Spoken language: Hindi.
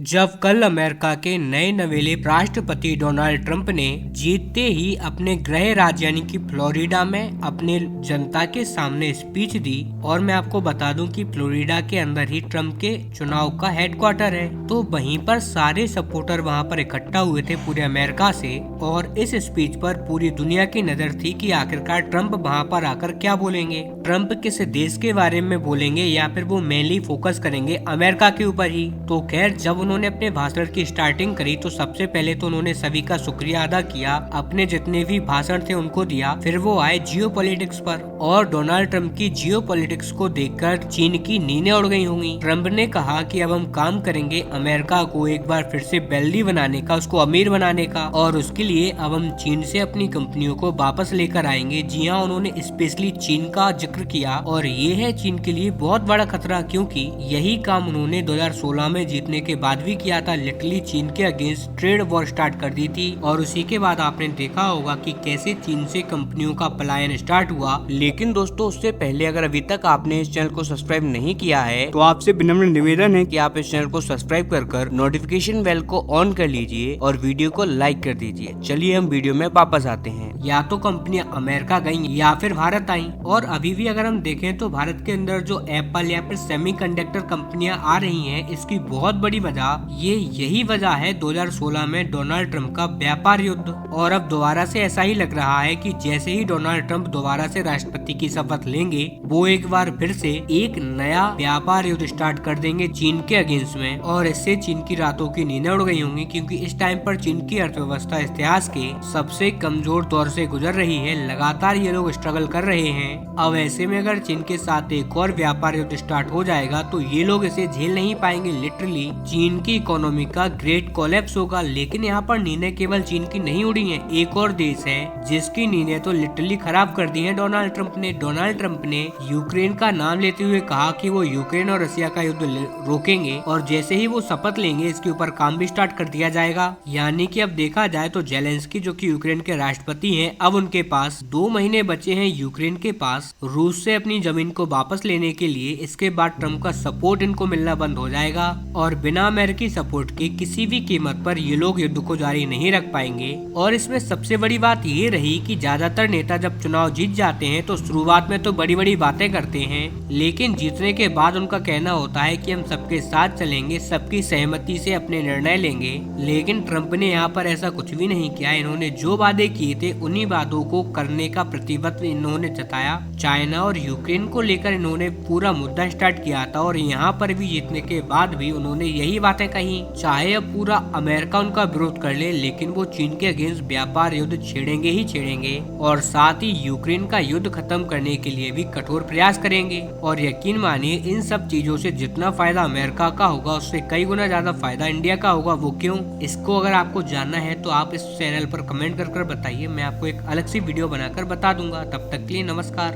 जब कल अमेरिका के नए नवेले राष्ट्रपति डोनाल्ड ट्रंप ने जीतते ही अपने गृह राज्य यानी कि फ्लोरिडा में अपने जनता के सामने स्पीच दी। और मैं आपको बता दूं कि फ्लोरिडा के अंदर ही ट्रंप के चुनाव का हेडक्वार्टर है, तो वहीं पर सारे सपोर्टर वहां पर इकट्ठा हुए थे पूरे अमेरिका से। और इस स्पीच पर पूरी दुनिया की नजर थी कि आखिरकार ट्रंप वहां पर आकर क्या बोलेंगे, ट्रंप किस देश के बारे में बोलेंगे या फिर वो मेनली फोकस करेंगे अमेरिका के ऊपर ही। तो खैर, जब उन्होंने अपने भाषण की स्टार्टिंग करी तो सबसे पहले तो उन्होंने सभी का शुक्रिया अदा किया, अपने जितने भी भाषण थे उनको दिया। फिर वो आए जियोपॉलिटिक्स पर, और डोनाल्ड ट्रंप की जियोपॉलिटिक्स को देखकर चीन की नींदें उड़ गई होंगी। ट्रंप ने कहा कि अब हम काम करेंगे अमेरिका को एक बार फिर से वेल्दी बनाने का, उसको अमीर बनाने का, और उसके लिए अब हम चीन से अपनी कंपनियों को वापस लेकर आएंगे। जी हाँ, उन्होंने स्पेशली चीन का जिक्र किया, और ये है चीन के लिए बहुत बड़ा खतरा, क्योंकि यही काम उन्होंने 2016 में जीतने के बाद भी किया था। लिटरली चीन के अगेंस्ट ट्रेड वॉर स्टार्ट कर दी थी, और उसी के बाद आपने देखा होगा कि कैसे चीन से कंपनियों का पलायन स्टार्ट हुआ। लेकिन दोस्तों, उससे पहले अगर अभी तक आपने इस चैनल को सब्सक्राइब नहीं किया है तो आपसे विनम्र निवेदन है कि आप इस चैनल को सब्सक्राइब कर नोटिफिकेशन बेल को ऑन कर लीजिए और वीडियो को लाइक कर दीजिए। चलिए हम वीडियो में वापस आते हैं। या तो कंपनियां अमेरिका गयी या फिर भारत आई, और अभी भी अगर हम देखें तो भारत के अंदर जो एप्पल या फिर सेमीकंडक्टर कंपनियां आ रही हैं, इसकी बहुत बड़ी वजह यही वजह है 2016 में डोनाल्ड ट्रंप का व्यापार युद्ध। और अब दोबारा से ऐसा ही लग रहा है कि जैसे ही डोनाल्ड ट्रंप दोबारा से राष्ट्रपति की शपथ लेंगे, वो एक बार फिर से एक नया व्यापार युद्ध स्टार्ट कर देंगे चीन के अगेंस्ट में। और इससे चीन की रातों की नींदें उड़ गई होंगी, क्योंकि इस टाइम पर चीन की अर्थव्यवस्था इतिहास के सबसे कमजोर दौर से गुजर रही है। लगातार ये लोग स्ट्रगल कर रहे हैं। अब ऐसे में अगर चीन के साथ एक और व्यापार युद्ध स्टार्ट हो जाएगा तो ये लोग इसे झेल नहीं पाएंगे। लिटरली चीन की इकोनॉमी का ग्रेट कोलैप्स होगा। लेकिन यहाँ पर नींदें केवल चीन की नहीं उड़ी हैं, एक और देश है जिसकी नींदें तो लिटरली खराब कर दी है डोनाल्ड ट्रंप ने। डोनाल्ड ट्रंप ने यूक्रेन का नाम लेते हुए कहा कि वो यूक्रेन और रशिया का युद्ध रोकेंगे, और जैसे ही वो शपथ लेंगे इसके ऊपर काम भी स्टार्ट कर दिया जाएगा। यानी कि अब देखा जाए तो जेलेंस्की जो कि यूक्रेन के राष्ट्रपति हैं, अब उनके पास 2 महीने बचे हैं यूक्रेन के पास रूस से अपनी जमीन को वापस लेने के लिए। इसके बाद ट्रंप का सपोर्ट इनको मिलना बंद हो जाएगा, और बिना अमेरिकी सपोर्ट के किसी भी कीमत पर ये लोग युद्ध को जारी नहीं रख पाएंगे। और इसमें सबसे बड़ी बात ये रही कि ज्यादातर नेता जब चुनाव जीत जाते हैं तो शुरुआत में तो बड़ी बड़ी बातें करते हैं, लेकिन जीतने के बाद उनका कहना होता है कि हम सबके साथ चलेंगे, सबकी सहमति से अपने निर्णय लेंगे। लेकिन ट्रंप ने यहाँ पर ऐसा कुछ भी नहीं किया। इन्होंने जो वादे किए थे उन्हीं वादों को करने का प्रतिबद्ध इन्होंने जताया। चाइना और यूक्रेन को लेकर इन्होंने पूरा मुद्दा स्टार्ट किया था, और यहाँ पर भी जीतने के बाद भी उन्होंने यही बातें कही। चाहे अब पूरा अमेरिका उनका विरोध कर ले, लेकिन वो चीन के अगेंस्ट व्यापार युद्ध छेड़ेंगे ही छेड़ेंगे, और साथ ही यूक्रेन का युद्ध खत्म करने के लिए भी कठोर प्रयास करेंगे। और यकीन मानिए, इन सब चीजों से जितना फायदा अमेरिका का होगा उससे कई गुना ज्यादा फायदा इंडिया का होगा। वो क्यों, इसको अगर आपको जानना है तो आप इस चैनल पर कमेंट कर बताइए। मैं आपको एक अलग सी वीडियो बनाकर बता दूंगा। तब तक के लिए नमस्कार।